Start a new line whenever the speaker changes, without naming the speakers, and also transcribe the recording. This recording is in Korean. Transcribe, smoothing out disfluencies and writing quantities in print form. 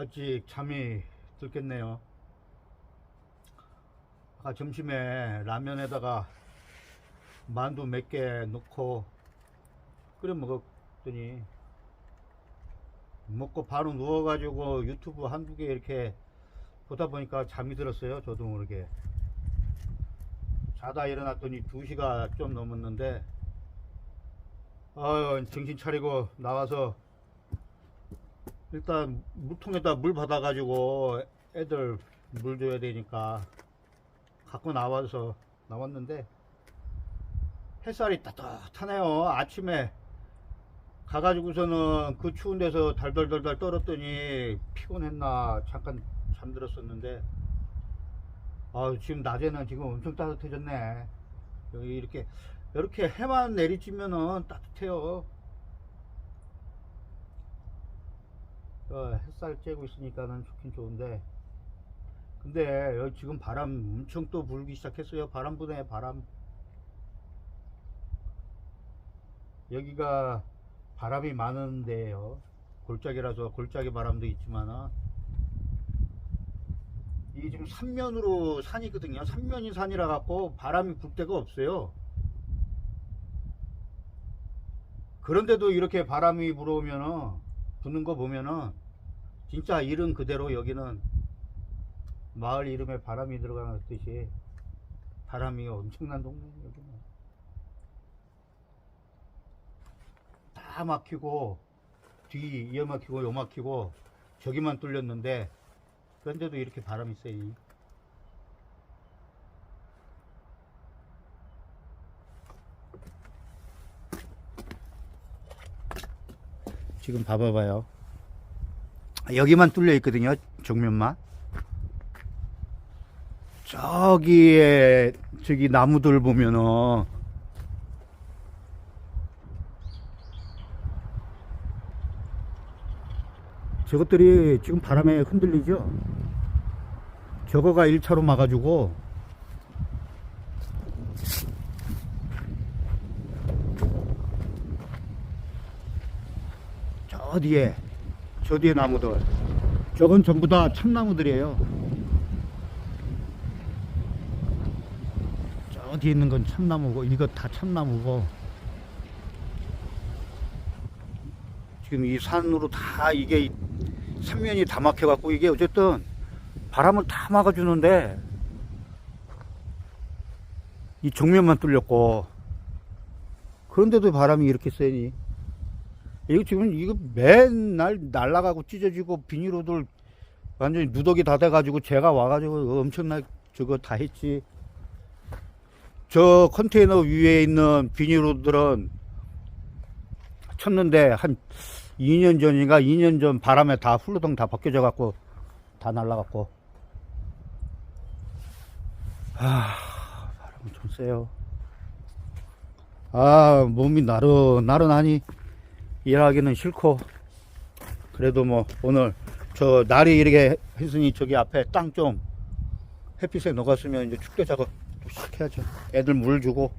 아직 잠이 들겠네요. 아까 점심에 라면에다가 만두 몇 개 넣고 끓여 먹었더니 먹고 바로 누워가지고 유튜브 한두 개 이렇게 보다 보니까 잠이 들었어요. 저도 모르게 자다 일어났더니 2시가 좀 넘었는데 정신 차리고 나와서 일단 물통에다 물 받아가지고 애들 물 줘야 되니까 갖고 나왔는데 햇살이 따뜻하네요. 아침에 가가지고서는 그 추운 데서 달달달달 떨었더니 피곤했나 잠깐 잠들었었는데 지금 낮에는 지금 엄청 따뜻해졌네. 여기 이렇게 해만 내리쬐면은 따뜻해요. 햇살 쬐고 있으니까는 좋긴 좋은데, 근데 여기 지금 바람 엄청 또 불기 시작했어요. 바람 부네, 바람. 여기가 바람이 많은 데예요. 골짜기라서 골짜기 바람도 있지만은 이게 지금 삼면으로 산이거든요. 삼면이 산이라 갖고 바람이 불 데가 없어요. 그런데도 이렇게 바람이 불어오면은, 부는 거 보면은 진짜 이름 그대로 여기는 마을 이름에 바람이 들어가는 듯이 바람이 엄청난 동네예요. 여기는 다 막히고 뒤 이어 막히고 요 막히고 저기만 뚫렸는데, 그런데도 이렇게 바람이 세요. 지금 봐봐요. 여기만 뚫려 있거든요. 정면만. 저기에 저기 나무들 보면은 저것들이 지금 바람에 흔들리죠. 저거가 1차로 막아주고 저 뒤에 나무들, 저건 전부 다 참나무들이에요. 저 뒤에 있는 건 참나무고 이거 다 참나무고, 지금 이 산으로 다 이게 삼면이 다 막혀 갖고 이게 어쨌든 바람을 다 막아주는데 이 정면만 뚫렸고, 그런데도 바람이 이렇게 세니 이거 지금 이거 맨날 날아가고 찢어지고 비닐로들 완전히 누더기 다 돼가지고 제가 와가지고 엄청나게 저거 다 했지. 저 컨테이너 위에 있는 비닐로들은 쳤는데 한 2년 전인가 2년 전 바람에 다 훌러덩 다 벗겨져 갖고 다 날아갔고. 바람이 좀 세요. 몸이 나른하니 일하기는 싫고, 그래도 뭐 오늘 저 날이 이렇게 했으니 저기 앞에 땅 좀 햇빛에 녹았으면 이제 축대 작업 또 시작해야죠. 애들 물 주고